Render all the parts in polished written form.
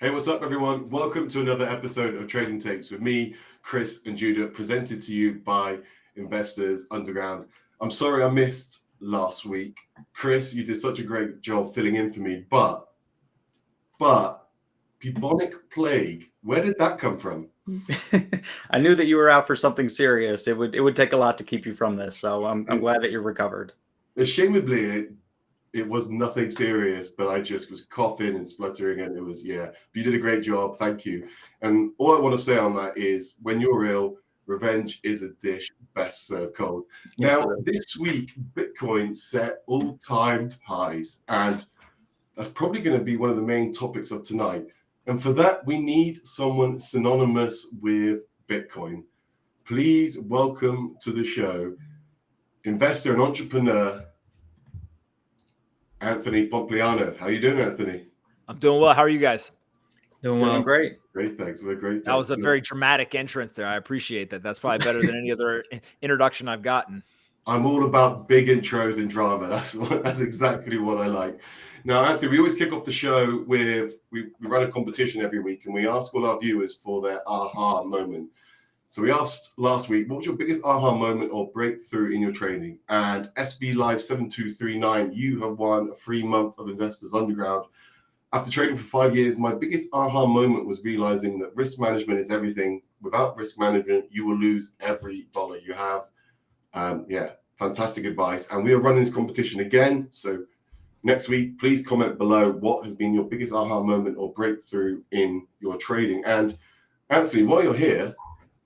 Hey, what's up, everyone? Welcome to another episode of Trading Takes with me, Chris and Judah, presented to you by Investors Underground. I'm sorry I missed last week. Chris, you did such a great job filling in for me, but bubonic plague, where did that come from? I knew that you were out for something serious. It would take a lot to keep you from this, so I'm glad that you're recovered. Ashamedly, it was nothing serious, but I just was coughing and spluttering, and it was, but you did a great job. Thank you. And all I want to say on that is, when you're ill, revenge is a dish best served cold. Yes, now, this week, Bitcoin set all-time highs, and that's probably going to be one of the main topics of tonight. And for that, we need someone synonymous with Bitcoin. Please welcome to the show, investor and entrepreneur, Anthony Pompliano. How are you doing, Anthony? I'm doing well. How are you guys? Doing well. Great. Great, thanks. We're great. That was a very dramatic entrance there. I appreciate that. That's probably better than any other introduction I've gotten. I'm all about big intros and drama. That's exactly what I like. Now, Anthony, we always kick off the show with, we run a competition every week, and we ask all our viewers for their aha moment. So we asked last week, what was your biggest aha moment or breakthrough in your trading? And SB Live 7239, you have won a free month of Investors Underground. After trading for 5 years, my biggest aha moment was realizing that risk management is everything. Without risk management, you will lose every dollar you have. Fantastic advice. And we are running this competition again. So next week, please comment below what has been your biggest aha moment or breakthrough in your trading. And Anthony, while you're here,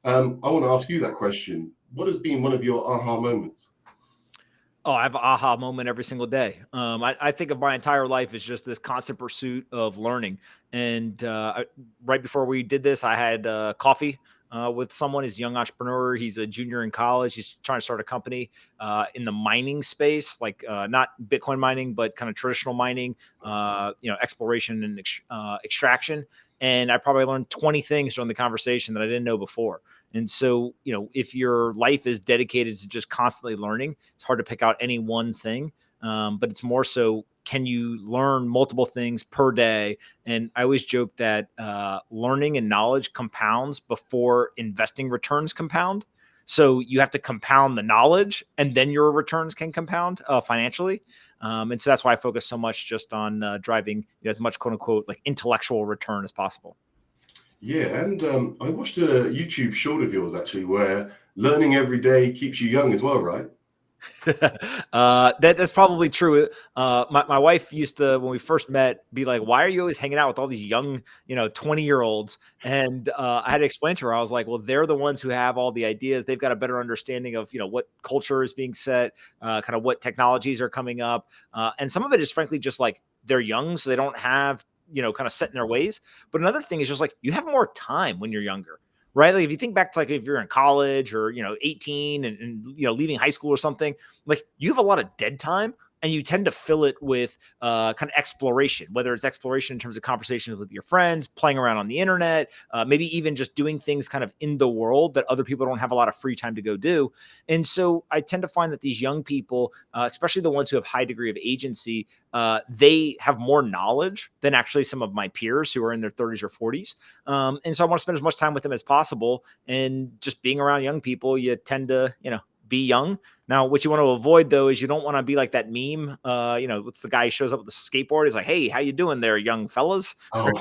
I want to ask you that question. What has been one of your aha moments? Oh, I have an aha moment every single day. I think of my entire life as just this constant pursuit of learning. And right before we did this, I had coffee with someone. He's a young entrepreneur. He's a junior in college. He's trying to start a company in the mining space, like not Bitcoin mining, but kind of traditional mining, exploration and extraction. And I probably learned 20 things during the conversation that I didn't know before. And so, if your life is dedicated to just constantly learning, it's hard to pick out any one thing. But it's more so, can you learn multiple things per day? And I always joke that learning and knowledge compounds before investing returns compound. So you have to compound the knowledge, and then your returns can compound financially. And so that's why I focus so much just on driving as much quote unquote like intellectual return as possible. Yeah, and I watched a YouTube short of yours actually, where learning every day keeps you young as well, right? That's probably true. My wife used to, when we first met, be like, why are you always hanging out with all these young, 20-year-olds? And I had to explain to her, I was like, well, they're the ones who have all the ideas. They've got a better understanding of, what culture is being set, kind of what technologies are coming up. And some of it is frankly just like they're young, so they don't have, kind of set in their ways. But another thing is just like you have more time when you're younger. Right. Like if you think back to like if you're in college or, 18 and leaving high school or something, like you have a lot of dead time and you tend to fill it with kind of exploration, whether it's exploration in terms of conversations with your friends, playing around on the internet, maybe even just doing things kind of in the world that other people don't have a lot of free time to go do. And so I tend to find that these young people, especially the ones who have high degree of agency, they have more knowledge than actually some of my peers who are in their 30s or 40s. And so I want to spend as much time with them as possible. And just being around young people, you tend to, be young. Now, what you want to avoid, though, is you don't want to be like that meme. What's the guy who shows up with the skateboard? He's like, hey, how you doing there, young fellas? Oh.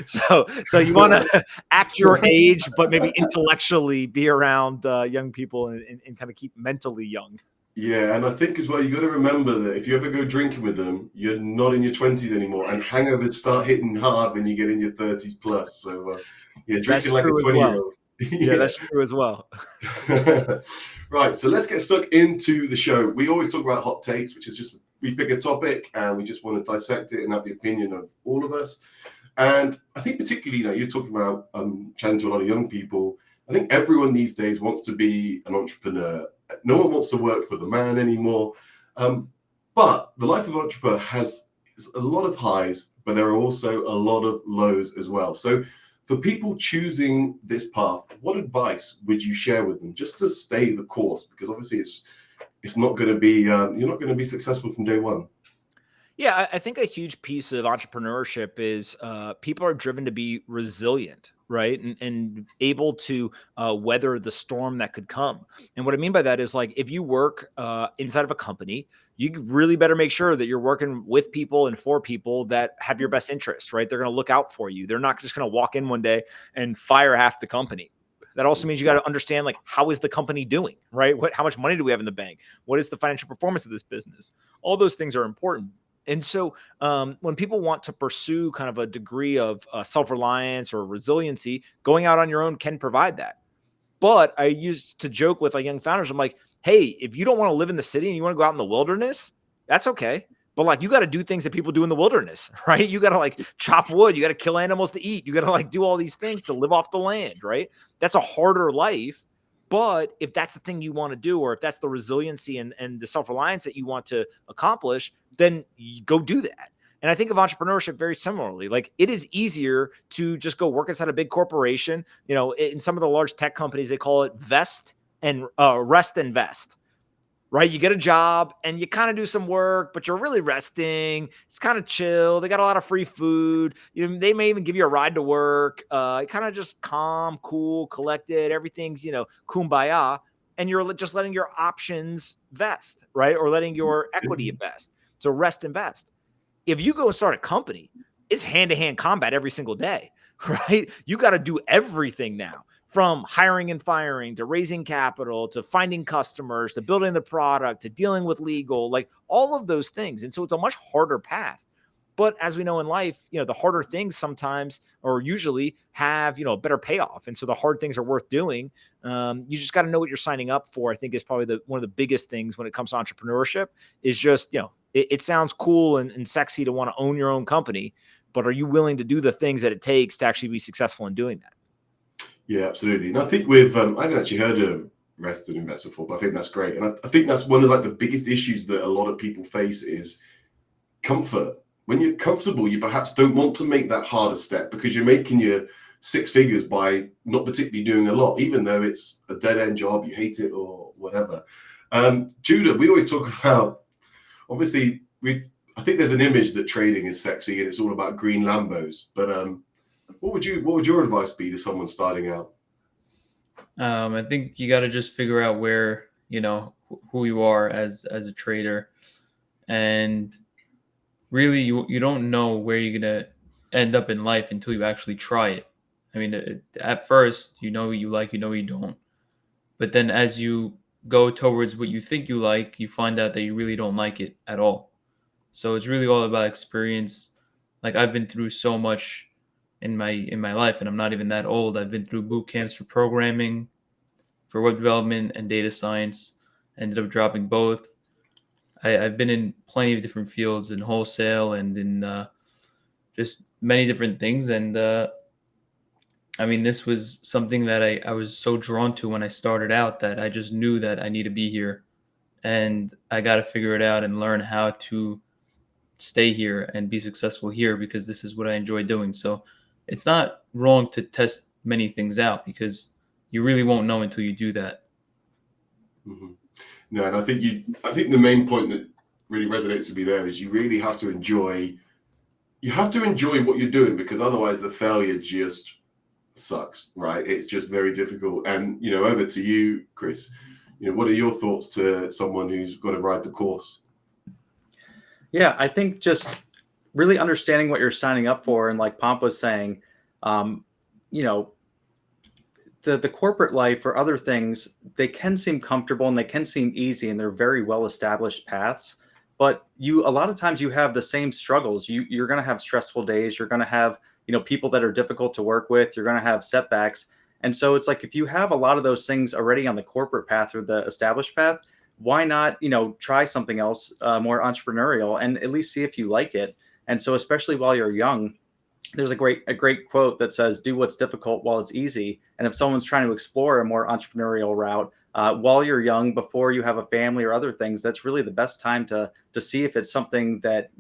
So you want to act your age, but maybe intellectually be around young people and kind of keep mentally young. Yeah, and I think as well, you got to remember that if you ever go drinking with them, you're not in your 20s anymore, and hangovers start hitting hard when you get in your 30s plus. So, drinking like a 20-year-old. Yeah, that's true as well. Right, so let's get stuck into the show. We always talk about hot takes, which is just we pick a topic and we just want to dissect it and have the opinion of all of us. And I think particularly, you're talking about chatting to a lot of young people. I think everyone these days wants to be an entrepreneur. No one wants to work for the man anymore. But the life of an entrepreneur has a lot of highs, but there are also a lot of lows as well. So for people choosing this path, what advice would you share with them just to stay the course? Because obviously it's not going to be, you're not going to be successful from day one. Yeah, I think a huge piece of entrepreneurship is people are driven to be resilient, right? And able to weather the storm that could come. And what I mean by that is like if you work inside of a company, you really better make sure that you're working with people and for people that have your best interest, right? They're going to look out for you. They're not just going to walk in one day and fire half the company. That also means you got to understand like how is the company doing, right? How much money do we have in the bank? What is the financial performance of this business? All those things are important. And so when people want to pursue kind of a degree of self-reliance or resiliency, going out on your own can provide that. But I used to joke with like young founders, I'm like, hey, if you don't want to live in the city and you want to go out in the wilderness, that's okay. But like you got to do things that people do in the wilderness, right? You got to like chop wood, you got to kill animals to eat, you got to like do all these things to live off the land, right? That's a harder life. But if that's the thing you want to do, or if that's the resiliency and the self-reliance that you want to accomplish, then you go do that. And I think of entrepreneurship very similarly. Like it is easier to just go work inside a big corporation. You know, in some of the large tech companies, they call it rest and vest, right? You get a job and you kind of do some work, but you're really resting. It's kind of chill. They got a lot of free food. They may even give you a ride to work. Kind of just calm, cool, collected. Everything's, kumbaya. And you're just letting your options vest, right? Or letting your equity invest. So rest, invest. If you go and start a company, it's hand-to-hand combat every single day, right? You got to do everything now, from hiring and firing to raising capital to finding customers to building the product to dealing with legal, like all of those things. And so it's a much harder path. But as we know in life, the harder things sometimes or usually have, a better payoff. And so the hard things are worth doing. You just got to know what you're signing up for. I think is probably one of the biggest things when it comes to entrepreneurship is just, it sounds cool and sexy to want to own your own company, but are you willing to do the things that it takes to actually be successful in doing that? Yeah, absolutely. And I think with, I haven't actually heard of rest and invest before, but I think that's great. And I think that's one of like the biggest issues that a lot of people face is comfort. When you're comfortable, you perhaps don't want to make that harder step because you're making your six figures by not particularly doing a lot, even though it's a dead end job, you hate it or whatever. Judah, we always talk about, obviously, I think there's an image that trading is sexy and it's all about green Lambos, but what would your advice be to someone starting out? I think you got to just figure out where, who you are as a trader, and really you don't know where you're going to end up in life until you actually try it. I mean, at first, you like, you don't. But then as you go towards what you think you like, you find out that you really don't like it at all. So it's really all about experience. Like I've been through so much in my life, and I'm not even that old. I've been through boot camps for programming, for web development and data science. Ended up dropping both. I've been in plenty of different fields in wholesale and in just many different things. And I mean, this was something that I was so drawn to when I started out that I just knew that I need to be here, and I got to figure it out and learn how to stay here and be successful here because this is what I enjoy doing. So it's not wrong to test many things out because you really won't know until you do that. Mm-hmm. No, and I think the main point that really resonates with me there is you really have to enjoy what you're doing, because otherwise the failure just sucks, right? It's just very difficult. And over to you, Chris. What are your thoughts to someone who's got to ride the course? Yeah, I think just really understanding what you're signing up for, and like Pomp was saying, the corporate life or other things, they can seem comfortable and they can seem easy, and they're very well established paths. But a lot of times you have the same struggles. You're going to have stressful days. You're going to have people that are difficult to work with. You're going to have setbacks. And so it's like, if you have a lot of those things already on the corporate path or the established path, why not, try something else more entrepreneurial and at least see if you like it. And so, especially while you're young, there's a great quote that says, do what's difficult while it's easy. And if someone's trying to explore a more entrepreneurial route while you're young, before you have a family or other things, that's really the best time to see if it's something that,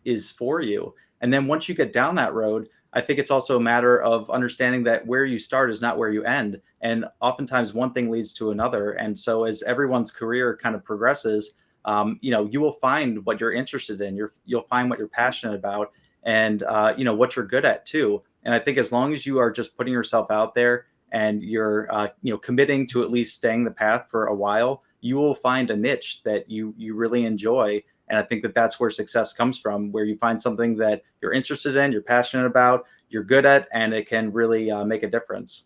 is for you. And then once you get down that road, I think it's also a matter of understanding that where you start is not where you end. And oftentimes one thing leads to another. And so as everyone's career kind of progresses, you will find what you're interested in. You'll find what you're passionate about, and what you're good at too. And I think as long as you are just putting yourself out there and you're committing to at least staying the path for a while, you will find a niche that you really enjoy. And I think that that's where success comes from, where you find something that you're interested in, you're passionate about, you're good at, and it can really make a difference.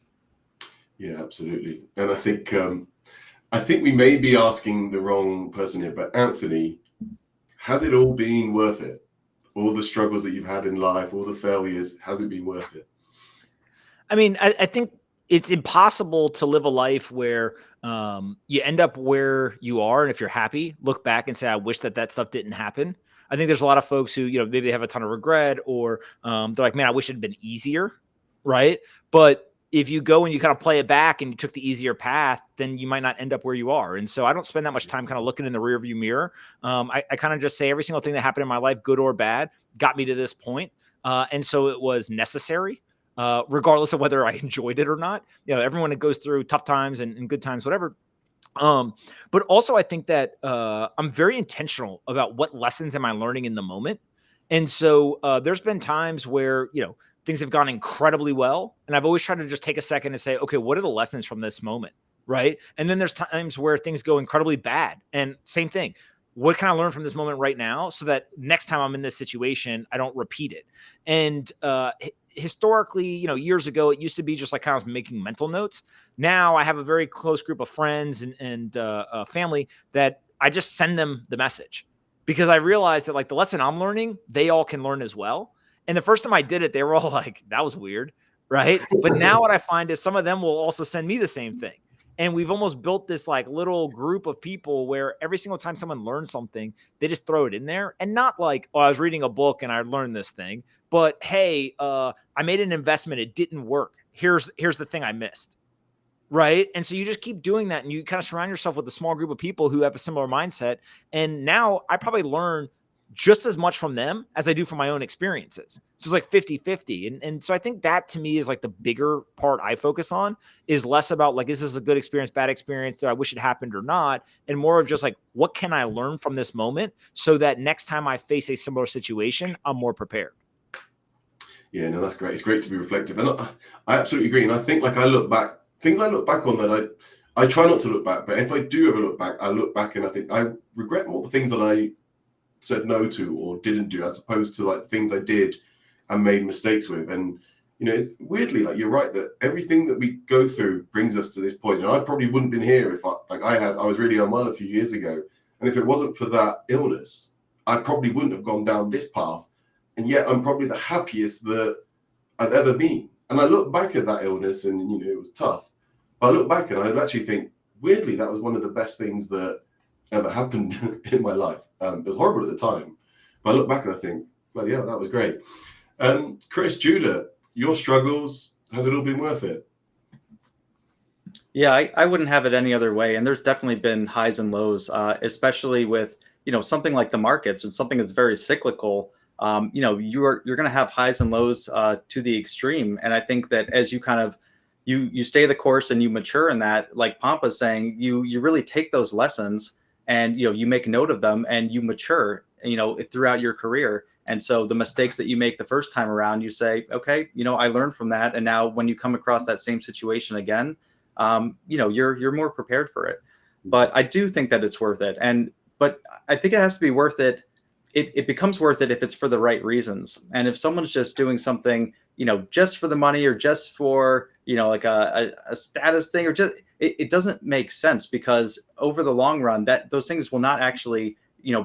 Yeah, absolutely. And I think we may be asking the wrong person here, but Anthony, has it all been worth it? All the struggles that you've had in life, all the failures, has it been worth it? I mean, I think it's impossible to live a life where you end up where you are. And if you're happy, look back and say, I wish that stuff didn't happen. I think there's a lot of folks who, maybe they have a ton of regret, or they're like, man, I wish it had been easier. Right. But if you go and you kind of play it back and you took the easier path, then you might not end up where you are. And so I don't spend that much time kind of looking in the rearview mirror. I kind of just say every single thing that happened in my life, good or bad, got me to this point. And so it was necessary, regardless of whether I enjoyed it or not. Everyone that goes through tough times and good times, whatever. But also I think that I'm very intentional about what lessons am I learning in the moment. And so there's been times where, things have gone incredibly well. And I've always tried to just take a second and say, okay, what are the lessons from this moment? Right. And then there's times where things go incredibly bad. And same thing. What can I learn from this moment right now so that next time I'm in this situation, I don't repeat it? And historically, years ago, it used to be just like kind of making mental notes. Now I have a very close group of friends and family that I just send them the message, because I realized that like the lesson I'm learning, they all can learn as well. And the first time I did it, they were all like, that was weird. Right. But now what I find is some of them will also send me the same thing. And we've almost built this like little group of people where every single time someone learns something, they just throw it in there. And not like, oh, I was reading a book and I learned this thing, but hey, I made an investment. It didn't work. Here's the thing I missed. Right. And so you just keep doing that, and you kind of surround yourself with a small group of people who have a similar mindset. And now I probably learn just as much from them as I do from my own experiences. So it's like 50-50. And so I think that to me is like the bigger part I focus on, is less about like, is this a good experience, bad experience, that I wish it happened or not? And more of just like, what can I learn from this moment so that next time I face a similar situation, I'm more prepared. Yeah, no, that's great. It's great to be reflective. And I absolutely agree. And I think like things I look back on that I try not to look back, but if I do ever look back, I look back and I think I regret more the things that I said no to or didn't do, as opposed to like things I did and made mistakes with. And it's weirdly, like, you're right that everything that we go through brings us to this point. And I probably wouldn't have been here if I was really unwell a few years ago, and if it wasn't for that illness, I probably wouldn't have gone down this path. And yet I'm probably the happiest that I've ever been. And I look back at that illness and it was tough, but I look back and I actually think, weirdly, that was one of the best things that ever happened in my life. It was horrible at the time, but I look back and I think, well, yeah, that was great. Chris, Judah, your struggles, has it all been worth it? Yeah, I wouldn't have it any other way. And there's definitely been highs and lows, especially with, something like the markets and something that's very cyclical. You're going to have highs and lows to the extreme. And I think that as you kind of, you stay the course and you mature in that, like Pomp was saying, you really take those lessons and, you make note of them and you mature, throughout your career. And so the mistakes that you make the first time around, you say, okay, I learned from that. And now when you come across that same situation again, you're more prepared for it. But I do think that it's worth it. But I think it has to be worth it. It becomes worth it if it's for the right reasons. And if someone's just doing something, just for the money or just for, like a status thing, or just, it doesn't make sense, because over the long run, that those things will not actually,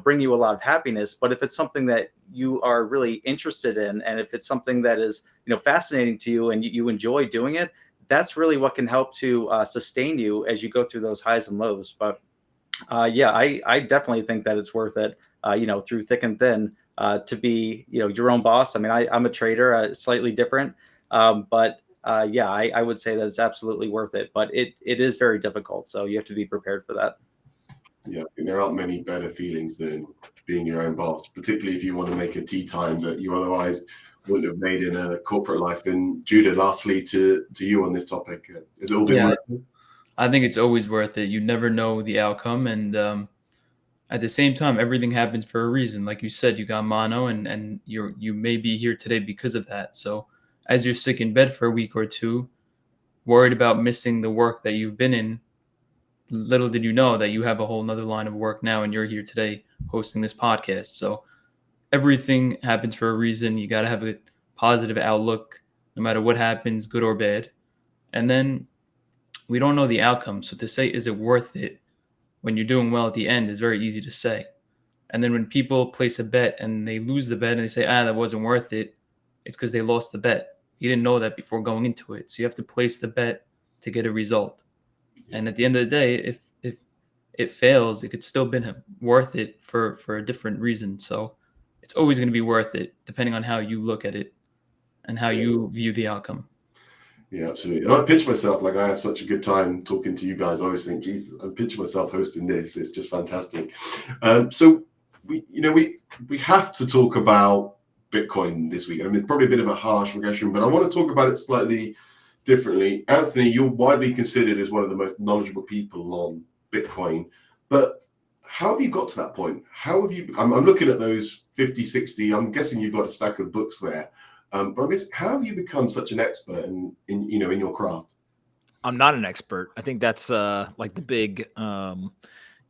bring you a lot of happiness. But if it's something that you are really interested in, and if it's something that is, fascinating to you and you enjoy doing it, that's really what can help to sustain you as you go through those highs and lows. But I definitely think that it's worth it. Through thick and thin, to be, your own boss. I mean, I'm a trader, slightly different, but I would say that it's absolutely worth it. But it is very difficult, so you have to be prepared for that. Yeah, and there aren't many better feelings than being your own boss, particularly if you want to make a tea time that you otherwise wouldn't have made in a corporate life. And Judah, lastly, to you on this topic, has it all been worth it? I think it's always worth it. You never know the outcome, and at the same time, everything happens for a reason. Like you said, you got mono, and you may be here today because of that. So as you're sick in bed for a week or two, worried about missing the work that you've been in, little did you know that you have a whole nother line of work now, and you're here today hosting this podcast. So everything happens for a reason. You got to have a positive outlook, no matter what happens, good or bad. And then we don't know the outcome. So to say, is it worth it when you're doing well at the end is very easy to say. And then when people place a bet and they lose the bet and they say, that wasn't worth it, it's because they lost the bet. You didn't know that before going into it. So you have to place the bet to get a result. And at the end of the day, if it fails, it could still be worth it for a different reason. So it's always going to be worth it, depending on how you look at it and how you view the outcome. Yeah, absolutely. And I pinch myself, like I have such a good time talking to you guys. I always think, Jesus, I'm pinching myself hosting this. It's just fantastic. So we have to talk about Bitcoin this week. I mean, it's probably a bit of a harsh regression, but I want to talk about it slightly differently. Anthony, you're widely considered as one of the most knowledgeable people on Bitcoin, but how have you got to that point? How have you, I'm looking at those 50, 60, I'm guessing you've got a stack of books there. But I guess, how have you become such an expert in your craft? I'm not an expert. I think that's like the big,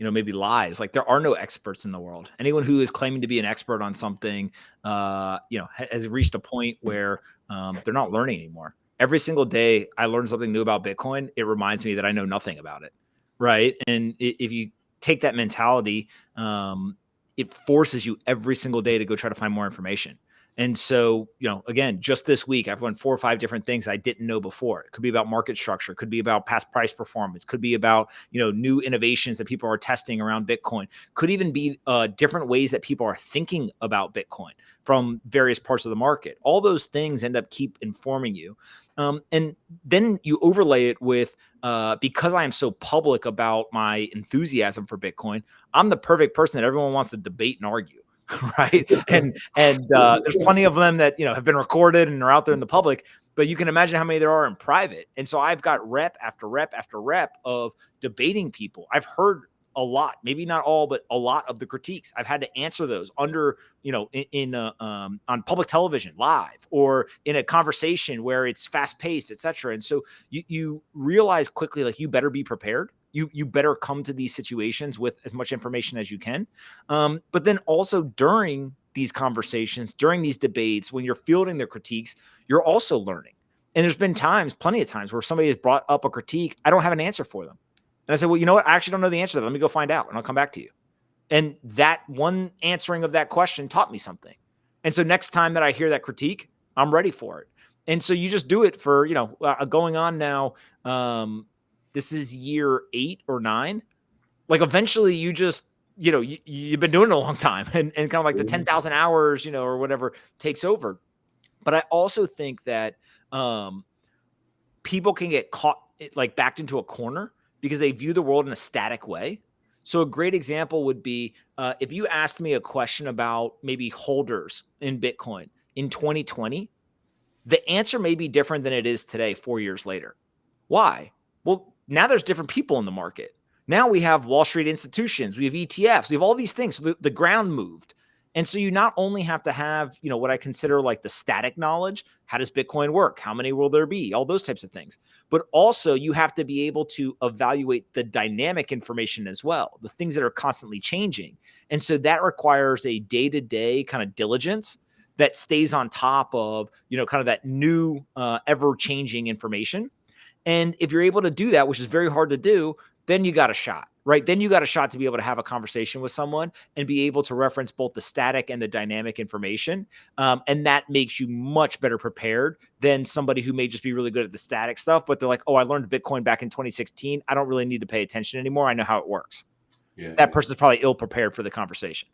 maybe lies. Like there are no experts in the world. Anyone who is claiming to be an expert on something, has reached a point where they're not learning anymore. Every single day I learn something new about Bitcoin. It reminds me that I know nothing about it. Right. And if you take that mentality, it forces you every single day to go try to find more information. And so, again, just this week, I've learned 4 or 5 different things I didn't know before. It could be about market structure, could be about past price performance, could be about, new innovations that people are testing around Bitcoin, could even be different ways that people are thinking about Bitcoin from various parts of the market. All those things end up keep informing you. And then you overlay it with, because I am so public about my enthusiasm for Bitcoin, I'm the perfect person that everyone wants to debate and argue. Right. And there's plenty of them that, have been recorded and are out there in the public, but you can imagine how many there are in private. And so I've got rep after rep after rep of debating people. I've heard a lot, maybe not all, but a lot of the critiques. I've had to answer those under, on public television live or in a conversation where it's fast paced, et cetera. And so you realize quickly, like, you better be prepared. You better come to these situations with as much information as you can. But then also during these conversations, during these debates, when you're fielding their critiques, you're also learning. And there's been plenty of times where somebody has brought up a critique. I don't have an answer for them. And I said, well, you know what? I actually don't know the answer to that. Let me go find out and I'll come back to you. And that one answering of that question taught me something. And so next time that I hear that critique, I'm ready for it. And so you just do it for, going on now. This is year 8 or 9. Like eventually you just, you've been doing it a long time and kind of like the 10,000 hours, or whatever takes over. But I also think that people can get caught, like, backed into a corner because they view the world in a static way. So a great example would be if you asked me a question about maybe holders in Bitcoin in 2020, the answer may be different than it is today, 4 years later. Why? Well, now there's different people in the market. Now we have Wall Street institutions, we have ETFs, we have all these things. So the ground moved. And so you not only have to have, what I consider like the static knowledge. How does Bitcoin work? How many will there be? All those types of things. But also you have to be able to evaluate the dynamic information as well, the things that are constantly changing. And so that requires a day-to-day kind of diligence that stays on top of, kind of that new ever-changing information. And if you're able to do that, which is very hard to do, then you got a shot, right? Then you got a shot to be able to have a conversation with someone and be able to reference both the static and the dynamic information. And that makes you much better prepared than somebody who may just be really good at the static stuff, but they're like, oh, I learned Bitcoin back in 2016. I don't really need to pay attention anymore. I know how it works. Yeah. That person's probably ill prepared for the conversation.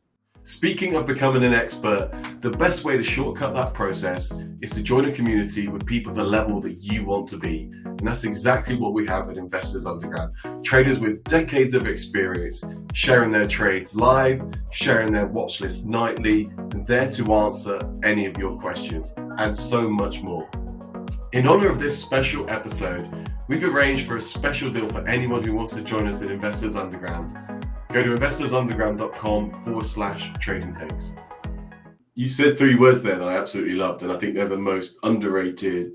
Speaking of becoming an expert, the best way to shortcut that process is to join a community with people at the level that you want to be. And that's exactly what we have at Investors Underground. Traders with decades of experience, sharing their trades live, sharing their watch list nightly, and there to answer any of your questions, and so much more. In honor of this special episode, we've arranged for a special deal for anyone who wants to join us at Investors Underground. Go to investorsunderground.com/trading takes. You said 3 words there that I absolutely loved, and I think they're the most underrated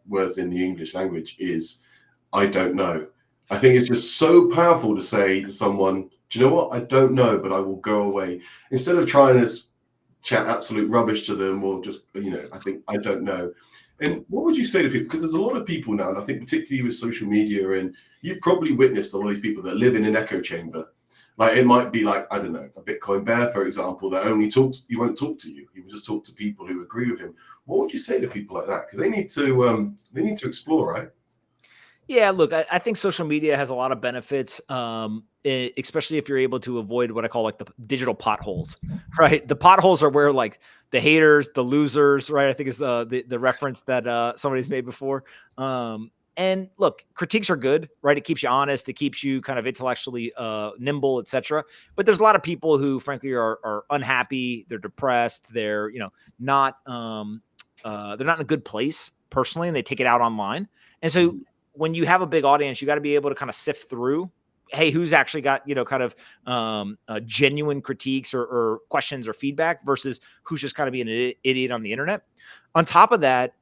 words in the English language is, I don't know. I think it's just so powerful to say to someone, do you know what? I don't know, but I will go away. Instead of trying to chat absolute rubbish to them or just, I think I don't know. And what would you say to people? Because there's a lot of people now, and I think particularly with social media, and you've probably witnessed a lot of these people that live in an echo chamber. Like it might be like, I don't know, a Bitcoin bear, for example, that only talks, he won't talk to you. He will just talk to people who agree with him. What would you say to people like that? Because they need to explore, right? Yeah, look, I think social media has a lot of benefits, especially if you're able to avoid what I call like the digital potholes, right? The potholes are where like the haters, the losers, right? I think is the reference that somebody's made before. And look, critiques are good, right? It keeps you honest. It keeps you kind of intellectually nimble, etc. But there's a lot of people who, frankly, are unhappy. They're depressed. They're not they're not in a good place personally, and they take it out online. And so when you have a big audience, you got to be able to kind of sift through, hey, who's actually got, kind of genuine critiques or questions or feedback versus who's just kind of being an idiot on the internet. On top of that,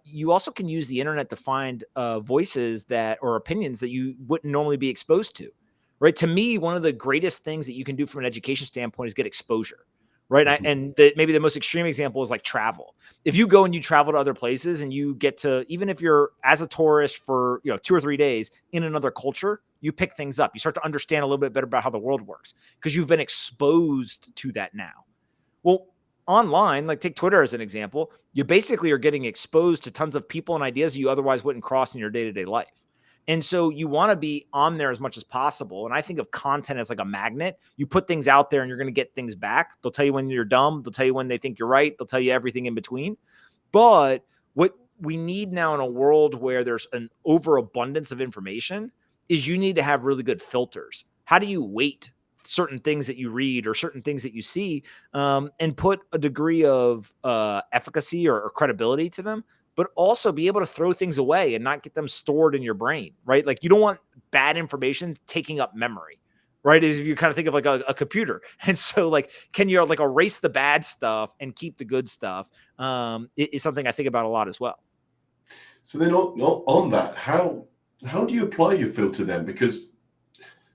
you also can use the internet to find voices or opinions that you wouldn't normally be exposed to, right? To me, one of the greatest things that you can do from an education standpoint is get exposure. Right. And maybe the most extreme example is like travel. If you go and you travel to other places and you get to, even if you're as a tourist for 2 or 3 days in another culture, you pick things up. You start to understand a little bit better about how the world works because you've been exposed to that now. Well, online, like take Twitter as an example, you basically are getting exposed to tons of people and ideas you otherwise wouldn't cross in your day-to-day life. And so you want to be on there as much as possible. And I think of content as like a magnet. You put things out there and you're going to get things back. They'll tell you when you're dumb. They'll tell you when they think you're right. They'll tell you everything in between. But what we need now in a world where there's an overabundance of information is you need to have really good filters. How do you weight certain things that you read or certain things that you see and put a degree of efficacy or credibility to them, but also be able to throw things away and not get them stored in your brain, right? Like you don't want bad information taking up memory, right? Is if you kind of think of like a computer. And so like, can you like erase the bad stuff and keep the good stuff? Is something I think about a lot as well. So then on that, how do you apply your filter then? Because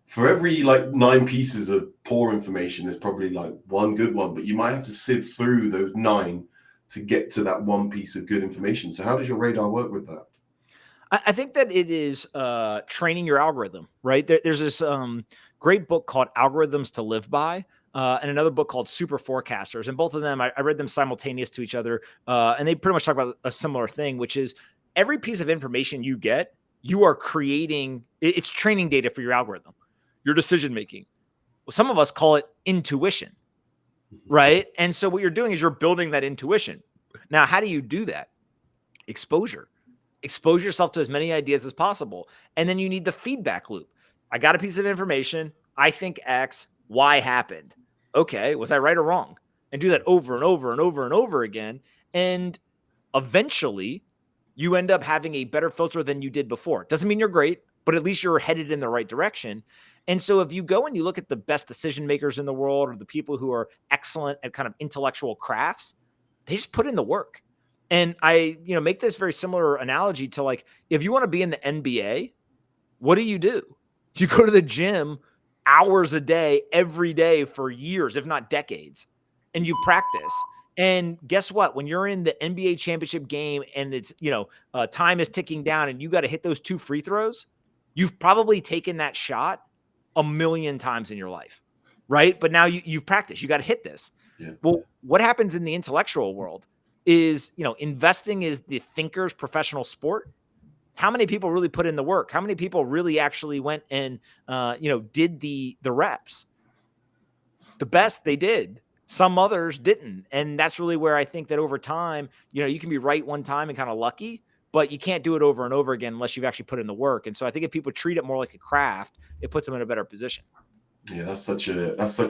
for every like 9 pieces of poor information, there's probably like one good one, but you might have to sift through those 9 to get to that one piece of good information. So how does your radar work with that? I think that it is training your algorithm, right? There's this great book called Algorithms to Live By and another book called Super Forecasters. And both of them, I read them simultaneous to each other. And they pretty much talk about a similar thing, which is every piece of information you get, you are creating, it's training data for your algorithm, your decision-making. Well, some of us call it intuition. Right. And so what you're doing is you're building that intuition. Now, how do you do that? Exposure. Expose yourself to as many ideas as possible. And then you need the feedback loop. I got a piece of information. I think X, Y happened. Okay. Was I right or wrong? And do that over and over and over and over again. And eventually you end up having a better filter than you did before. Doesn't mean you're great, but at least you're headed in the right direction. And so if you go and you look at the best decision makers in the world or the people who are excellent at kind of intellectual crafts, they just put in the work. And I, make this very similar analogy to like, if you want to be in the NBA, what do? You go to the gym hours a day, every day for years, if not decades, and you practice. And guess what? When you're in the NBA championship game and it's, time is ticking down and you got to hit those 2 free throws, you've probably taken that shot 1,000,000 times in your life, right? But now you've practiced. You got to hit this. Yeah. Well, what happens in the intellectual world is, investing is the thinker's professional sport. How many people really put in the work? How many people really actually went and, did the reps? The best they did. Some others didn't. And that's really where I think that over time, you can be right one time and kind of lucky, but you can't do it over and over again unless you've actually put in the work. And so I think if people treat it more like a craft, it puts them in a better position. Yeah, that's such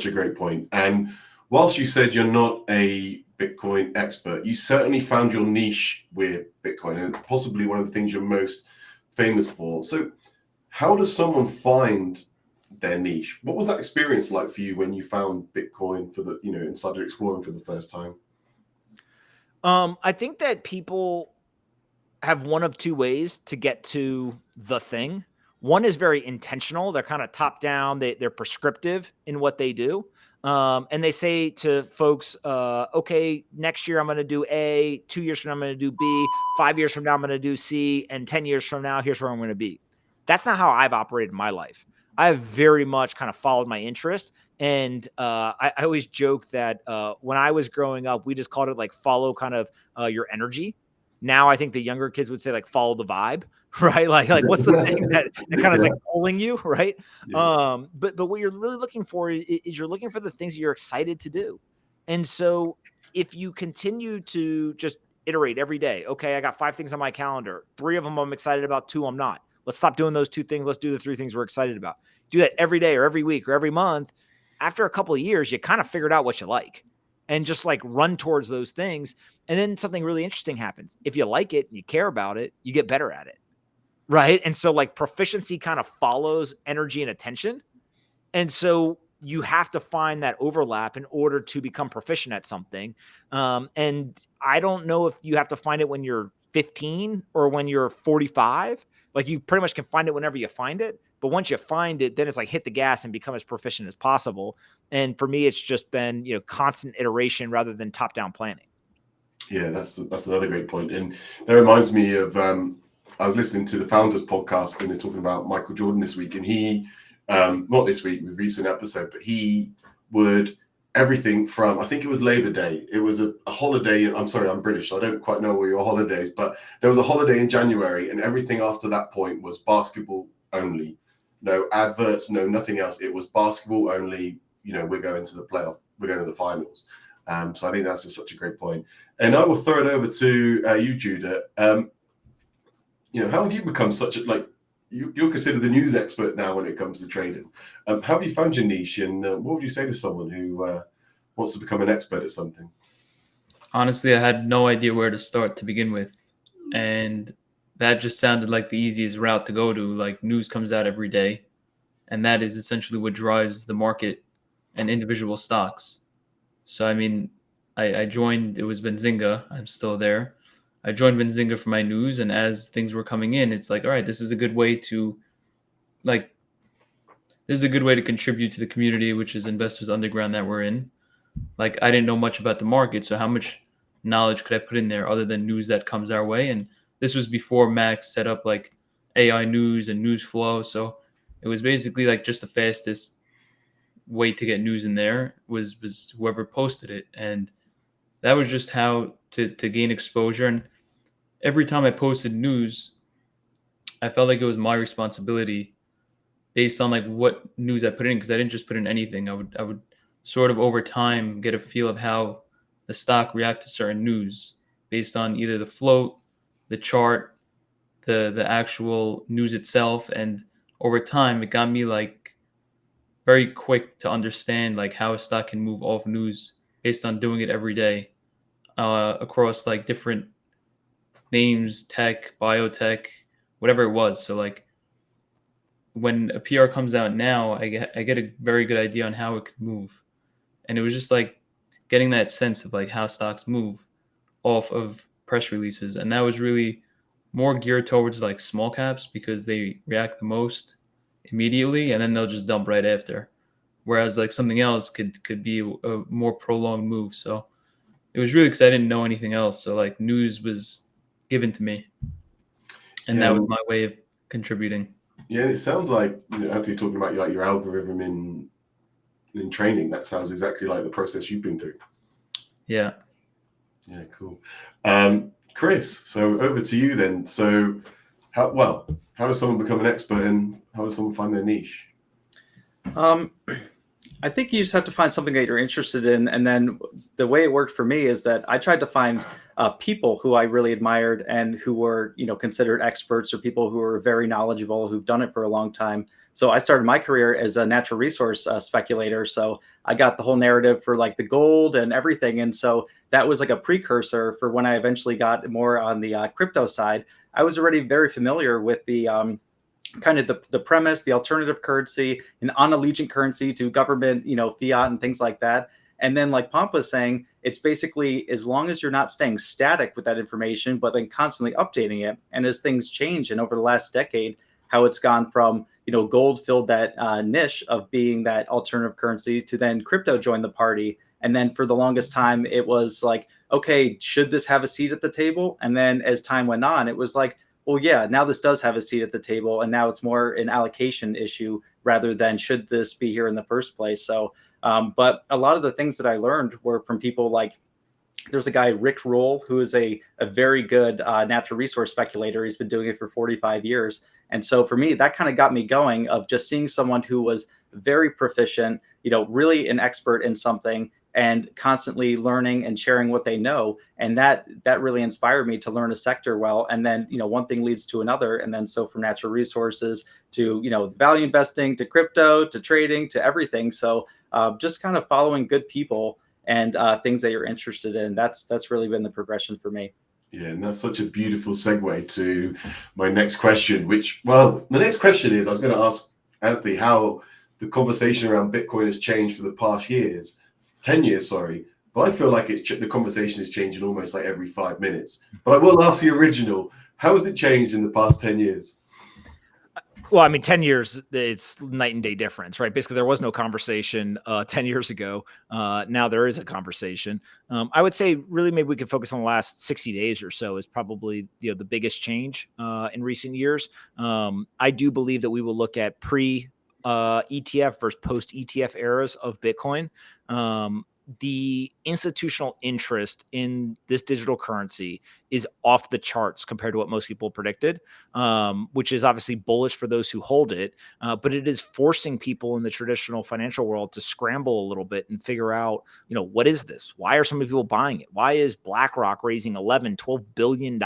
a great point. And whilst you said you're not a Bitcoin expert, you certainly found your niche with Bitcoin and possibly one of the things you're most famous for. So how does someone find their niche. What was that experience like for you when you found Bitcoin and started exploring for the first time? I think that people have one of two ways to get to the thing. One is very intentional. They're kind of top down. They're prescriptive in what they do. And they say to folks, okay, next year I'm going to do A, 2 years from now I'm going to do B, 5 years from now I'm going to do C, and 10 years from now, here's where I'm going to be. That's not how I've operated my life. I have very much kind of followed my interest. And I always joke that when I was growing up, we just called it like follow kind of your energy. Now I think the younger kids would say like follow the vibe, right? Like what's the thing that kind of is like pulling you, right? Yeah. But what you're really looking for is you're looking for the things that you're excited to do. And so if you continue to just iterate every day, okay, I got 5 things on my calendar. 3 of them I'm excited about, 2 I'm not. Let's stop doing those 2 things. Let's do the 3 things we're excited about. Do that every day or every week or every month. After a couple of years, you kind of figured out what you like and just like run towards those things. And then something really interesting happens. If you like it and you care about it, you get better at it. Right. And so like proficiency kind of follows energy and attention. And so you have to find that overlap in order to become proficient at something. And I don't know if you have to find it when you're 15 or when you're 45. Like you pretty much can find it whenever you find it. But once you find it, then it's like hit the gas and become as proficient as possible. And for me, it's just been, constant iteration rather than top-down planning. Yeah, that's another great point. And that reminds me of I was listening to the Founders podcast and they're talking about Michael Jordan this week, and he not this week, the recent episode, but he would everything from, I think it was Labor Day. It was a holiday. I'm sorry, I'm British, so I don't quite know where your holiday is, but there was a holiday in January, and everything after that point was basketball only. No adverts, no nothing else. It was basketball only. We're going to the playoff. We're going to the finals. So I think that's just such a great point. And I will throw it over to you, Judah. How have you become such a, you're considered the news expert now when it comes to trading. How have you found your niche, and what would you say to someone who wants to become an expert at something? Honestly, I had no idea where to start to begin with. And that just sounded like the easiest route to go to. Like news comes out every day, and that is essentially what drives the market and individual stocks. So, I mean, I joined, it was Benzinga. I'm still there. I joined Benzinga for my news, and as things were coming in, it's like, all right, this is a good way to contribute to the community, which is Investors Underground that we're in. Like, I didn't know much about the market, so how much knowledge could I put in there other than news that comes our way? And this was before Max set up like AI news and news flow. So it was basically like just the fastest way to get news in there was whoever posted it. And that was just how to gain exposure. And every time I posted news, I felt like it was my responsibility based on like what news I put in, because I didn't just put in anything. I would sort of over time get a feel of how the stock react to certain news based on either the float, the chart, the actual news itself. And over time, it got me like very quick to understand like how a stock can move off news based on doing it every day across like different names, tech, biotech, whatever it was. So like when a PR comes out now, I get a very good idea on how it could move. And it was just like getting that sense of like how stocks move off of press releases. And that was really more geared towards like small caps because they react the most immediately and then they'll just dump right after. Whereas like something else could be a more prolonged move. So it was really because I didn't know anything else. So like news was given to me. And that was my way of contributing. Yeah, and it sounds like, Anthony, talking about your algorithm in training, that sounds exactly like the process you've been through. Yeah. Yeah, cool. Chris, so over to you then. So how does someone become an expert, and how does someone find their niche? I think you just have to find something that you're interested in. And then the way it worked for me is that I tried to find people who I really admired and who were, considered experts, or people who were very knowledgeable, who've done it for a long time. So I started my career as a natural resource speculator. So I got the whole narrative for like the gold and everything. And so that was like a precursor for when I eventually got more on the crypto side. I was already very familiar with the kind of the premise, the alternative currency, an unallegiant currency to government, fiat and things like that. And then, like Pomp was saying, it's basically as long as you're not staying static with that information, but then constantly updating it. And as things change, and over the last decade, how it's gone from, gold filled that niche of being that alternative currency to then crypto joined the party. And then for the longest time, it was like, okay, should this have a seat at the table? And then as time went on, it was like, well, yeah, now this does have a seat at the table. And now it's more an allocation issue rather than should this be here in the first place. So, but a lot of the things that I learned were from people like, there's a guy, Rick Rule, who is a very good natural resource speculator. He's been doing it for 45 years. And so for me, that kind of got me going of just seeing someone who was very proficient, really an expert in something and constantly learning and sharing what they know. And that really inspired me to learn a sector well. And then, one thing leads to another. And then so from natural resources to, value investing, to crypto, to trading, to everything. So just kind of following good people and things that you're interested in. That's really been the progression for me. Yeah, and that's such a beautiful segue to my next question, the next question is, I was going to ask Anthony how the conversation around Bitcoin has changed for the past 10 years, sorry. But I feel like the conversation is changing almost like every 5 minutes. But I will ask the original, how has it changed in the past 10 years? Well, I mean, 10 years, it's night and day difference, right? Basically, there was no conversation 10 years ago. Now there is a conversation. I would say really maybe we could focus on the last 60 days or so is probably the biggest change in recent years. I do believe that we will look at pre-ETF versus post-ETF eras of Bitcoin. The institutional interest in this digital currency is off the charts compared to what most people predicted, which is obviously bullish for those who hold it. But it is forcing people in the traditional financial world to scramble a little bit and figure out, what is this? Why are so many people buying it? Why is BlackRock raising $12 billion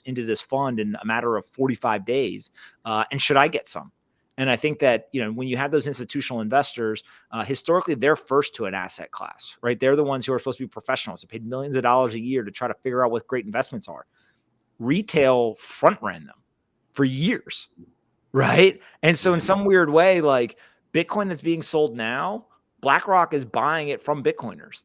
into this fund in a matter of 45 days? And should I get some? And I think that, when you have those institutional investors, historically, they're first to an asset class, right? They're the ones who are supposed to be professionals. They paid millions of dollars a year to try to figure out what great investments are. Retail front ran them for years, right? And so in some weird way, like Bitcoin that's being sold now, BlackRock is buying it from Bitcoiners.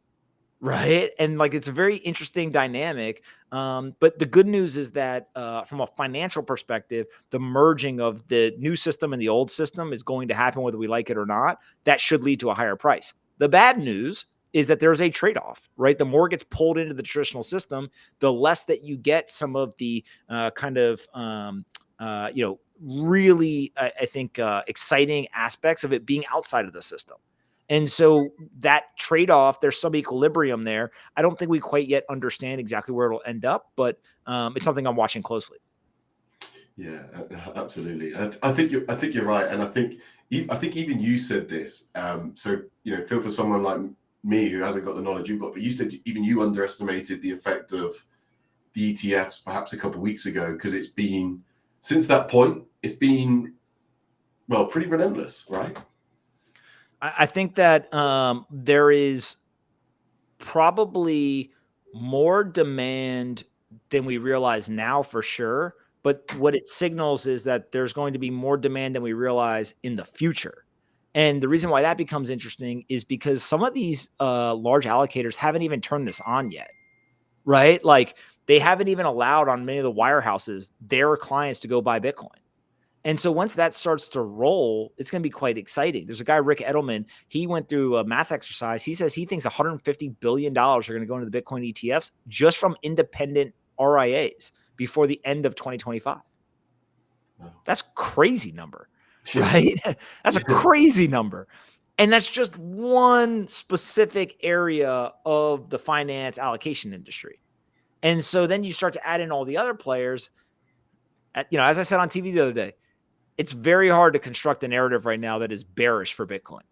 Right. And like, it's a very interesting dynamic. But the good news is that from a financial perspective, the merging of the new system and the old system is going to happen whether we like it or not. That should lead to a higher price. The bad news is that there's a trade-off, right? The more it gets pulled into the traditional system, the less that you get some of the really, I think, exciting aspects of it being outside of the system. And so that trade-off, there's some equilibrium there. I don't think we quite yet understand exactly where it'll end up, but it's something I'm watching closely. Yeah, absolutely. I think you're right, and I think even you said this. So feel for someone like me who hasn't got the knowledge you've got, but you said even you underestimated the effect of the ETFs perhaps a couple of weeks ago because it's been since that point it's been pretty relentless, right? I think that there is probably more demand than we realize now for sure. But what it signals is that there's going to be more demand than we realize in the future. And the reason why that becomes interesting is because some of these large allocators haven't even turned this on yet, right? Like they haven't even allowed on many of the wirehouses their clients to go buy Bitcoin. And so once that starts to roll, it's going to be quite exciting. There's a guy, Rick Edelman. He went through a math exercise. He says he thinks $150 billion are going to go into the Bitcoin ETFs just from independent RIAs before the end of 2025. Wow. That's a crazy number, right? That's a crazy number. And that's just one specific area of the finance allocation industry. And so then you start to add in all the other players. As I said on TV the other day, it's very hard to construct a narrative right now that is bearish for Bitcoin.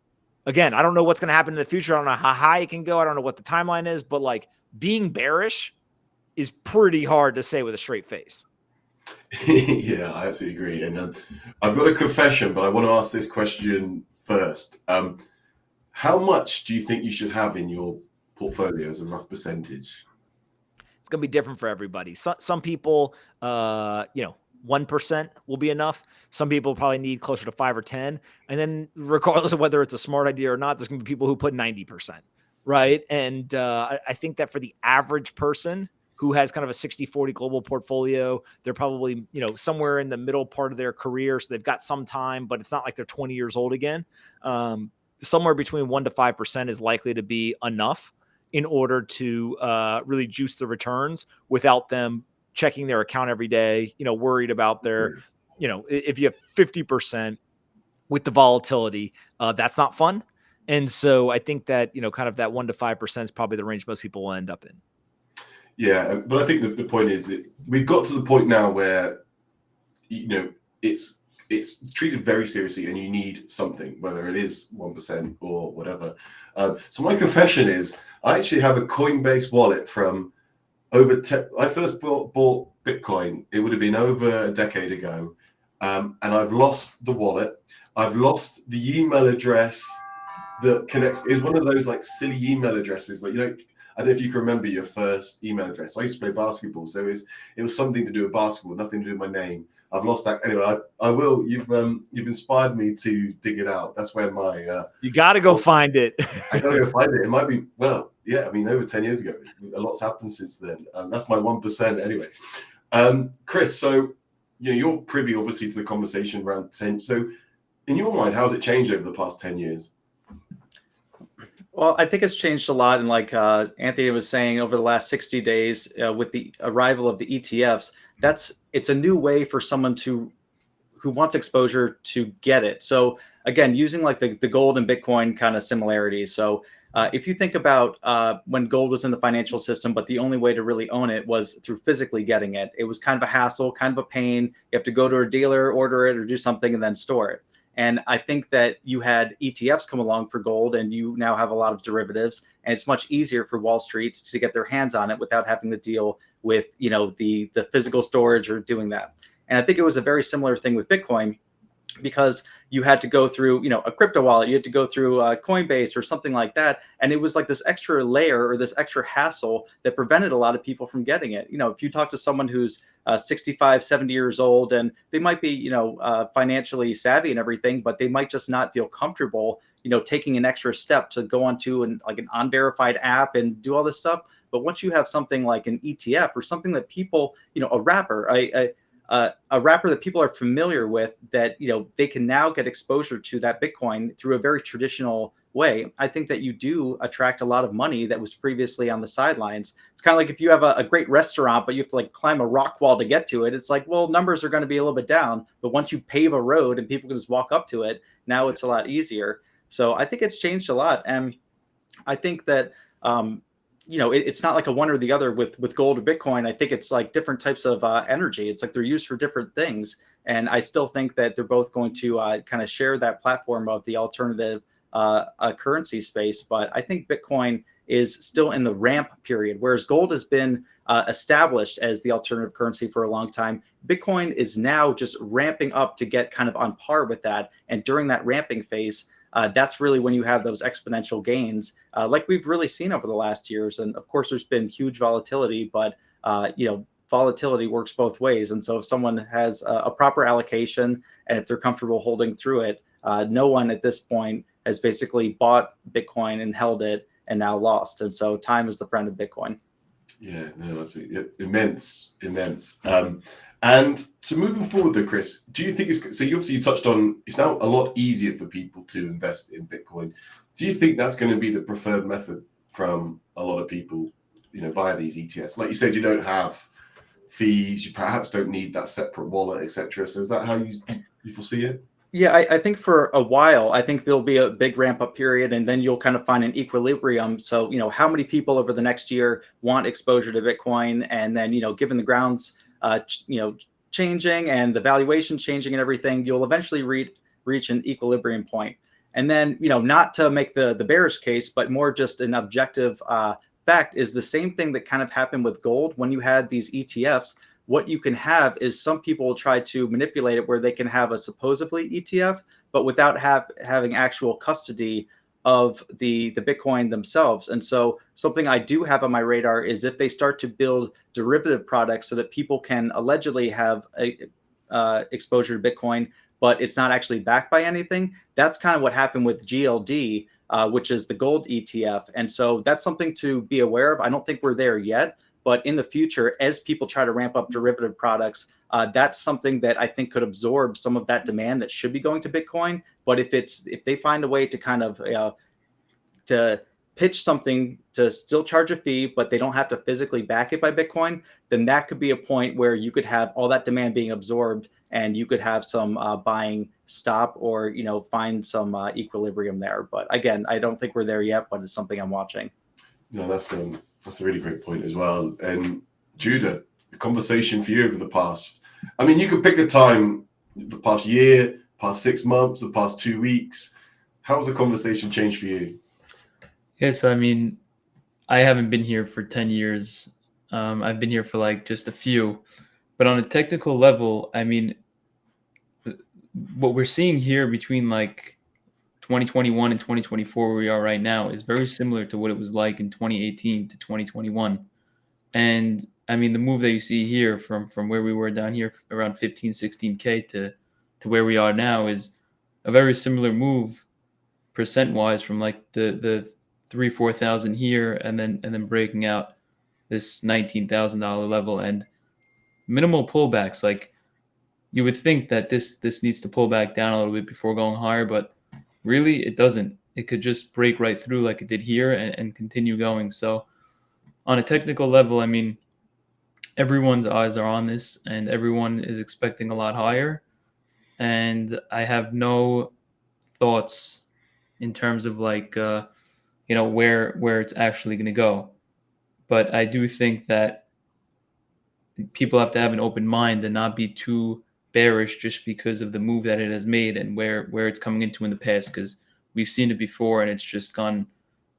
Again, I don't know what's going to happen in the future. I don't know how high it can go. I don't know what the timeline is, but like being bearish is pretty hard to say with a straight face. Yeah, I absolutely agree. And I've got a confession, but I want to ask this question first. How much do you think you should have in your portfolio as a rough percentage? It's going to be different for everybody. Some people, 1% will be enough. Some people probably need closer to 5 or 10. And then regardless of whether it's a smart idea or not, there's going to be people who put 90%. Right. And I think that for the average person who has kind of a 60-40 global portfolio, they're probably, somewhere in the middle part of their career. So they've got some time, but it's not like they're 20 years old again. Somewhere between 1 to 5% is likely to be enough in order to really juice the returns without them checking their account every day, worried about their, if you have 50% with the volatility, that's not fun. And so I think that, kind of that 1 to 5% is probably the range most people will end up in. Yeah. But I think the point is that we've got to the point now where, it's treated very seriously and you need something, whether it is 1% or whatever. So my confession is I actually have a Coinbase wallet from I first bought Bitcoin. It would have been over a decade ago. And I've lost the wallet. I've lost the email address that connects. It's one of those like silly email addresses that, I don't know if you can remember your first email address. I used to play basketball. So it was something to do with basketball, nothing to do with my name. I've lost that. Anyway, I will. You've inspired me to dig it out. That's where my you got to go find it. I gotta go find it. It might be over 10 years ago. A lot's happened since then. That's my 1% anyway. Chris, so you're privy obviously to the conversation around 10. So in your mind, how's it changed over the past 10 years? Well, I think it's changed a lot. And like Anthony was saying, over the last 60 days with the arrival of the ETFs, it's a new way for someone who wants exposure to get it. So again, using like the gold and Bitcoin kind of similarities. So if you think about when gold was in the financial system, but the only way to really own it was through physically getting it. It was kind of a hassle, kind of a pain. You have to go to a dealer, order it, or do something and then store it. And I think that you had ETFs come along for gold, and you now have a lot of derivatives, and it's much easier for Wall Street to get their hands on it without having to deal with, the physical storage or doing that. And I think it was a very similar thing with Bitcoin, because you had to go through, a crypto wallet, you had to go through Coinbase or something like that. And it was like this extra layer or this extra hassle that prevented a lot of people from getting it. If you talk to someone who's 65, 70 years old, and they might be, financially savvy and everything, but they might just not feel comfortable, taking an extra step to go onto an unverified app and do all this stuff. But once you have something like an ETF or something that people, a wrapper, a wrapper that people are familiar with, that they can now get exposure to that Bitcoin through a very traditional way, I think that you do attract a lot of money that was previously on the sidelines. It's kind of like if you have a great restaurant, but you have to climb a rock wall to get to it. It's like, well, numbers are going to be a little bit down, but once you pave a road and people can just walk up to it, now it's a lot easier. So I think it's changed a lot. And I think that, it's not like a one or the other with gold or Bitcoin. I think it's like different types of energy. It's like they're used for different things. And I still think that they're both going to kind of share that platform of the alternative currency space. But I think Bitcoin is still in the ramp period, whereas gold has been established as the alternative currency for a long time. Bitcoin is now just ramping up to get kind of on par with that. And during that ramping phase, that's really when you have those exponential gains, like we've really seen over the last years. And of course, there's been huge volatility, but volatility works both ways. And so if someone has a proper allocation, and if they're comfortable holding through it, no one at this point has basically bought Bitcoin and held it and now lost. And so time is the friend of Bitcoin. Yeah, no, absolutely. Immense. And so moving forward though, Chris, do you think you touched on, it's now a lot easier for people to invest in Bitcoin. Do you think that's going to be the preferred method from a lot of people, via these ETFs? Like you said, you don't have fees, you perhaps don't need that separate wallet, etc. So is that how you foresee it? Yeah, I think for a while, I think there'll be a big ramp up period, and then you'll kind of find an equilibrium. So, how many people over the next year want exposure to Bitcoin? And then, given the grounds, changing and the valuation changing and everything, you'll eventually reach an equilibrium point. And then, not to make the bearish case, but more just an objective fact is the same thing that kind of happened with gold when you had these ETFs. What you can have is some people will try to manipulate it where they can have a supposedly ETF, but without having actual custody of the Bitcoin themselves. And so something I do have on my radar is if they start to build derivative products so that people can allegedly have exposure to Bitcoin, but it's not actually backed by anything. That's kind of what happened with GLD, which is the gold ETF. And so that's something to be aware of. I don't think we're there yet, but in the future, as people try to ramp up derivative products, that's something that I think could absorb some of that demand that should be going to Bitcoin. But if they find a way to kind of to pitch something to still charge a fee, but they don't have to physically back it by Bitcoin, then that could be a point where you could have all that demand being absorbed and you could have some buying stop or, find some equilibrium there. But again, I don't think we're there yet, but it's something I'm watching. No, that's a really great point as well. And Judah, the conversation for you over the past, you could pick a time, the past year, past 6 months, the past 2 weeks. How's the conversation changed for you? Yes, I haven't been here for 10 years. I've been here for like just a few. But on a technical level, what we're seeing here between like 2021 and 2024, where we are right now, is very similar to what it was like in 2018 to 2021. And the move that you see here from where we were down here around 15, 16K to where we are now is a very similar move percent-wise from like the 3,000-4,000 here and then breaking out this $19,000 level and minimal pullbacks. Like you would think that this needs to pull back down a little bit before going higher, but really it doesn't. It could just break right through like it did here and continue going. So on a technical level, everyone's eyes are on this and everyone is expecting a lot higher. And I have no thoughts in terms of like, where it's actually going to go. But I do think that people have to have an open mind and not be too bearish just because of the move that it has made and where it's coming into in the past, because we've seen it before and it's just gone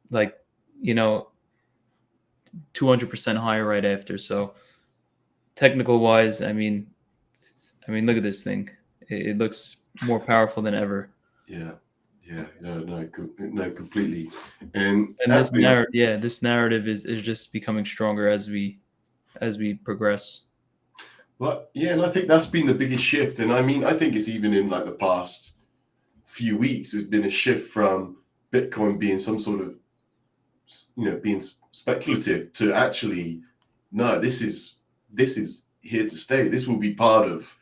like 200% higher right after. So technical wise, look at this thing. It looks more powerful than ever. No, completely. And this narrative is just becoming stronger as we progress. Well, yeah, and I think that's been the biggest shift. And I think it's even in like the past few weeks, there's been a shift from Bitcoin being some sort of, being speculative to actually, no, this is here to stay. This will be part of,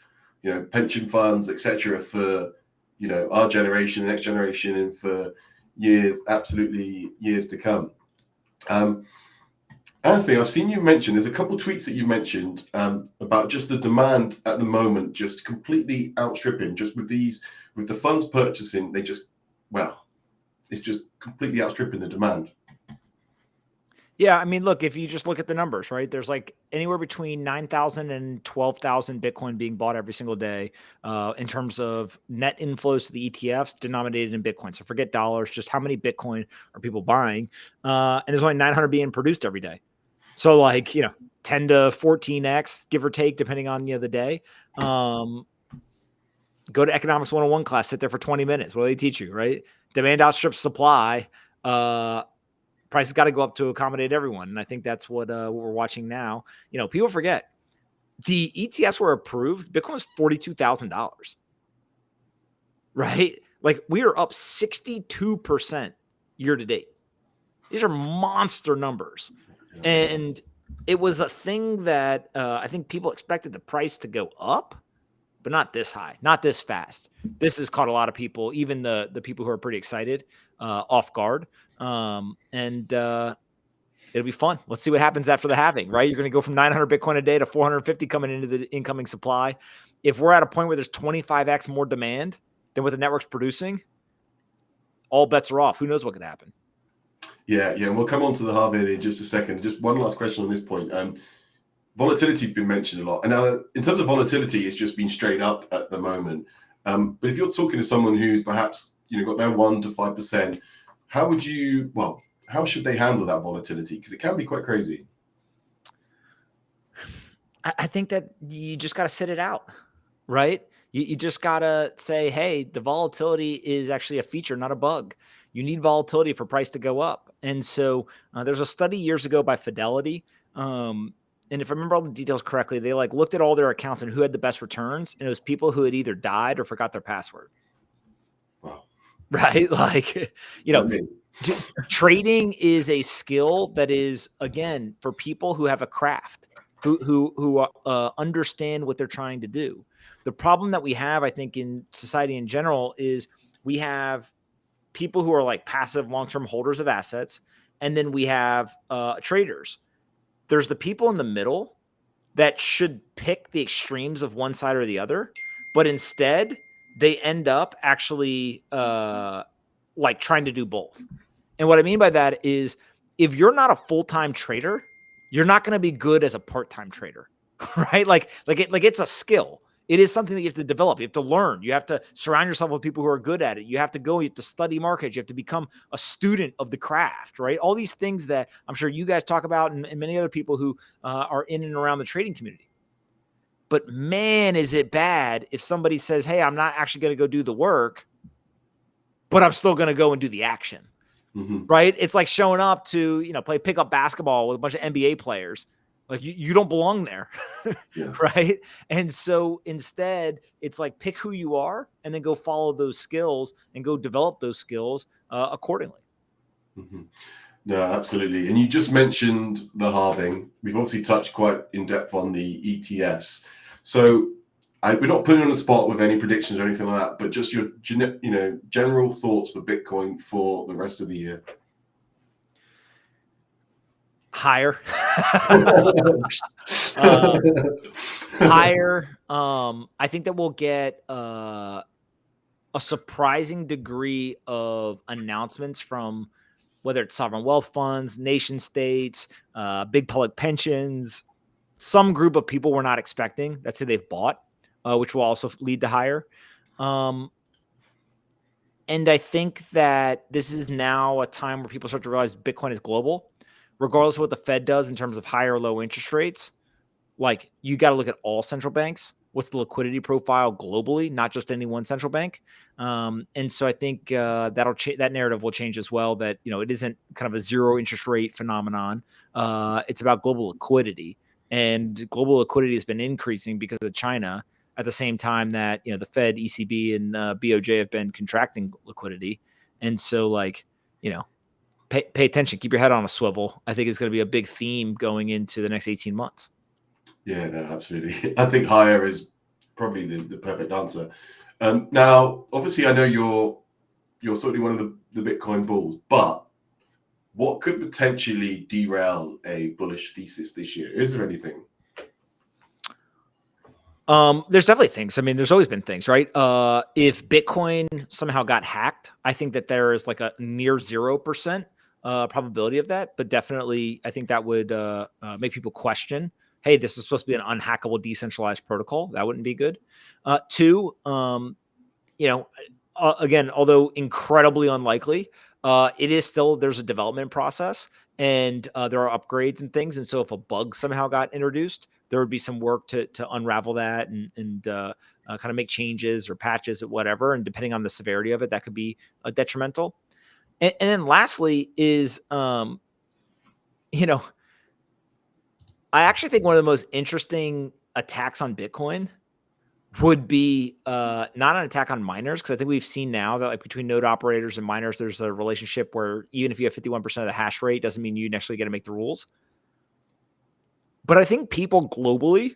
pension funds, etc. for, our generation, the next generation, and for years, absolutely years to come. Anthony, I've seen you mention, there's a couple of tweets that you mentioned about just the demand at the moment, just completely outstripping, just with the funds purchasing, it's just completely outstripping the demand. Yeah, look, if you just look at the numbers, right? There's like anywhere between 9,000 and 12,000 Bitcoin being bought every single day in terms of net inflows to the ETFs denominated in Bitcoin. So forget dollars, just how many Bitcoin are people buying? And there's only 900 being produced every day. So like, 10 to 14x, give or take, depending on the day. Go to Economics 101 class, sit there for 20 minutes. What do they teach you, right? Demand outstrips supply. Prices got to go up to accommodate everyone. And I think that's what we're watching now. People forget the ETFs were approved. Bitcoin was $42,000, right? Like we are up 62% year to date. These are monster numbers. And it was a thing that I think people expected the price to go up, but not this high, not this fast. This has caught a lot of people, even the people who are pretty excited, off guard. And it'll be fun. Let's see what happens after the halving, right? You're going to go from 900 Bitcoin a day to 450 coming into the incoming supply. If we're at a point where there's 25x more demand than what the network's producing, all bets are off. Who knows what could happen? Yeah. And we'll come on to the halving in just a second. Just one last question on this point. Volatility has been mentioned a lot. And in terms of volatility, it's just been straight up at the moment. But if you're talking to someone who's perhaps, got their 1% to 5%, how should they handle that volatility? Because it can be quite crazy. I think that you just got to sit it out, right? You just got to say, hey, the volatility is actually a feature, not a bug. You need volatility for price to go up. And so there's a study years ago by Fidelity And if I remember all the details correctly, they like looked at all their accounts and who had the best returns. And it was people who had either died or forgot their password. Wow. Right. Like, trading is a skill that is, again, for people who have a craft, who understand what they're trying to do. The problem that we have, I think, in society in general is we have people who are like passive long-term holders of assets. And then we have traders. There's the people in the middle that should pick the extremes of one side or the other, but instead they end up actually like trying to do both. And what I mean by that is if you're not a full-time trader, you're not going to be good as a part-time trader, right? Like it's a skill. It is something that you have to develop. You have to learn. You have to surround yourself with people who are good at it. You have to study markets. You have to become a student of the craft, right? All these things that I'm sure you guys talk about and many other people who are in and around the trading community. But man, is it bad if somebody says, hey, I'm not actually going to go do the work, but I'm still going to go and do the action, right? It's like showing up to, play pickup basketball with a bunch of NBA players. Like you don't belong there, right? And so instead, it's like pick who you are and then go follow those skills and go develop those skills accordingly. No, absolutely. And you just mentioned the halving. We've obviously touched quite in depth on the ETFs. So we're not putting you on the spot with any predictions or anything like that, but just your general thoughts for Bitcoin for the rest of the year. Higher. Higher. I think that we'll get a surprising degree of announcements from whether it's sovereign wealth funds, nation states, big public pensions, some group of people we're not expecting. That's who they've bought, which will also lead to higher. And I think that this is now a time where people start to realize Bitcoin is global. Regardless of what the Fed does in terms of high or low interest rates, like you got to look at all central banks. What's the liquidity profile globally, not just any one central bank? And so I think that narrative will change as well. That it isn't kind of a zero interest rate phenomenon. It's about global liquidity, and global liquidity has been increasing because of China. At the same time that the Fed, ECB, and BOJ have been contracting liquidity, and so Pay attention. Keep your head on a swivel. I think it's going to be a big theme going into the next 18 months. Yeah, no, absolutely. I think higher is probably the perfect answer. Now, obviously, I know you're certainly one of the Bitcoin bulls, but what could potentially derail a bullish thesis this year? Is there anything? There's definitely things. I mean, there's always been things, right? If Bitcoin somehow got hacked, I think that there is like a near 0% probability of that, but definitely I think that would make people question, hey, this is supposed to be an unhackable decentralized protocol. That wouldn't be good. Two, again, although incredibly unlikely, it is still, there's a development process and there are upgrades and things. And so if a bug somehow got introduced, there would be some work to unravel that and kind of make changes or patches or whatever. And depending on the severity of it, that could be detrimental. And then lastly is, I actually think one of the most interesting attacks on Bitcoin would be not an attack on miners, because I think we've seen now that between node operators and miners, there's a relationship where even if you have 51% of the hash rate, doesn't mean you actually get to make the rules. But I think people globally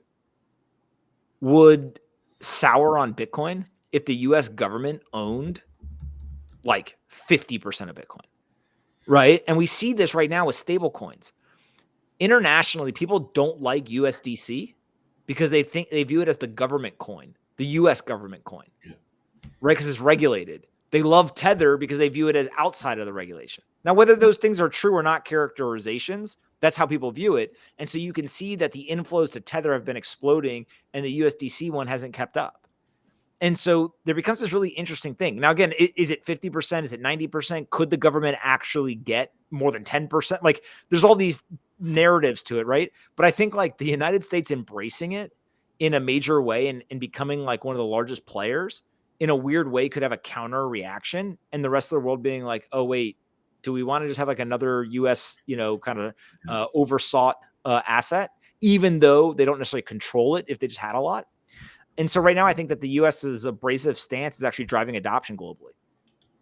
would sour on Bitcoin if the US government owned like 50% of Bitcoin, right? And we see this right now with stable coins. Internationally, people don't like USDC because they view it as the government coin, the US government coin, right? Because it's regulated. They love Tether because they view it as outside of the regulation. Now, whether those things are true or not characterizations, that's how people view it. And so you can see that the inflows to Tether have been exploding and the USDC one hasn't kept up. And so there becomes this really interesting thing. Now, again, is it 50%? Is it 90%? Could the government actually get more than 10%? Like there's all these narratives to it, right? But I think like the United States embracing it in a major way and becoming like one of the largest players in a weird way could have a counter reaction. And the rest of the world being like, oh, wait, do we want to just have like another US, kind of oversought asset? even though they don't necessarily control it if they just had a lot. And so right now, I think that the US's abrasive stance is actually driving adoption globally.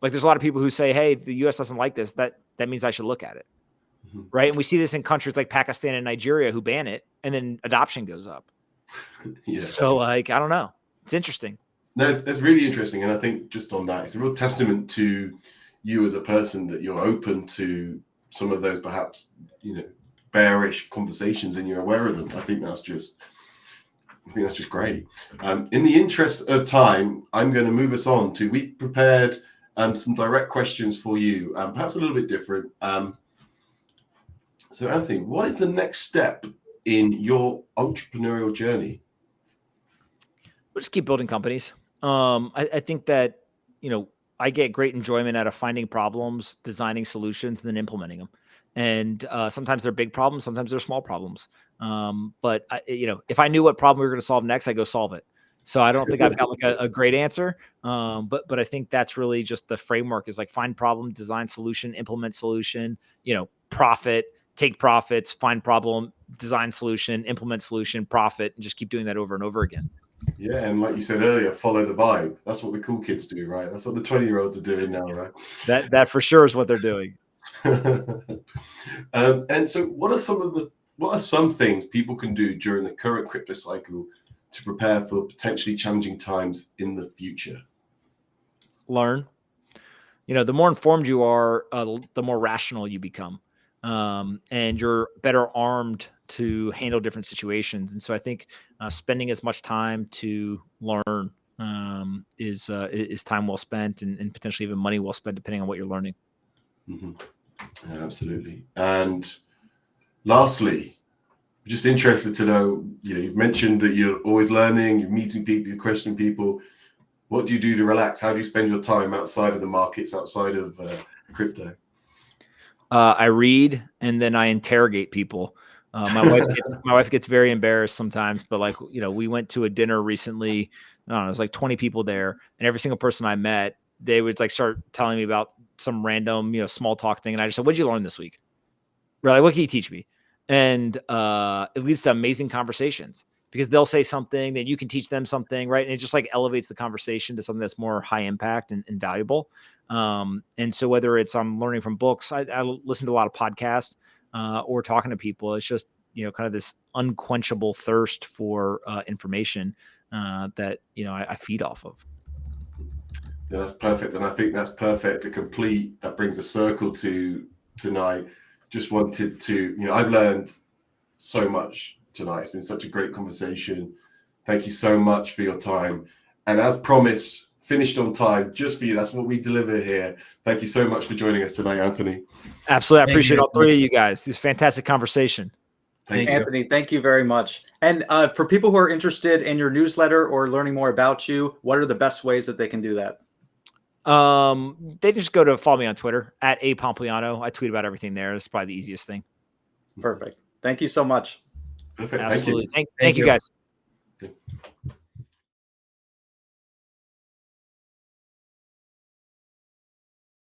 Like there's a lot of people who say, hey, if the US doesn't like this, that means I should look at it. Right. And we see this in countries like Pakistan and Nigeria who ban it, and then adoption goes up. Yeah. So like, I don't know. It's interesting. No, that's really interesting. And I think just on that, it's a real testament to you as a person that you're open to some of those perhaps, bearish conversations and you're aware of them. I think that's just great. In the interest of time, I'm going to move us on to, we prepared some direct questions for you, perhaps a little bit different. So Anthony, what is the next step in your entrepreneurial journey? We'll just keep building companies. I think that, I get great enjoyment out of finding problems, designing solutions, and then implementing them. And sometimes they're big problems, sometimes they're small problems. But if I knew what problem we were going to solve next, I go solve it. So I don't think I've got like a great answer. But I think that's really just the framework is like find problem, design solution, implement solution, profit, take profits, find problem, design solution, implement solution, profit, and just keep doing that over and over again. Yeah, and like you said earlier, follow the vibe. That's what the cool kids do, right? That's what the 20-year-olds are doing now, right? That for sure is what they're doing. And so what are some things people can do during the current crypto cycle to prepare for potentially challenging times in the future? Learn. The more informed you are, the more rational you become. And you're better armed to handle different situations. And so I think spending as much time to learn is time well spent and potentially even money well spent, depending on what you're learning. Mm-hmm. Yeah, absolutely. And lastly, just interested to know, you've mentioned that you're always learning, you're meeting people, you're questioning people. What do you do to relax? How do you spend your time outside of the markets, outside of crypto? I read and then I interrogate people. My wife gets very embarrassed sometimes, but like, we went to a dinner recently. I don't know, it was like 20 people there, and every single person I met, they would like start telling me about some random, small talk thing. And I just said, what'd you learn this week? Really? What can you teach me? And it leads to amazing conversations because they'll say something that you can teach them something, right? And it just like elevates the conversation to something that's more high impact and valuable. And so whether it's I'm learning from books, I listen to a lot of podcasts or talking to people. It's just, kind of this unquenchable thirst for information that, I feed off of. Yeah, that's perfect. And I think that's perfect to complete. That brings a circle to tonight. Just wanted to, I've learned so much tonight. It's been such a great conversation. Thank you so much for your time. And as promised, finished on time, just for you. That's what we deliver here. Thank you so much for joining us tonight, Anthony. Absolutely. I appreciate all three of you guys. This fantastic conversation. Thank you. Anthony, thank you very much. And for people who are interested in your newsletter or learning more about you, what are the best ways that they can do that? They just go to follow me on Twitter at Pompliano. I tweet about everything there. It's probably the easiest thing. Perfect. Thank you so much. Perfect. Absolutely. Thank you. Thank you guys. Good.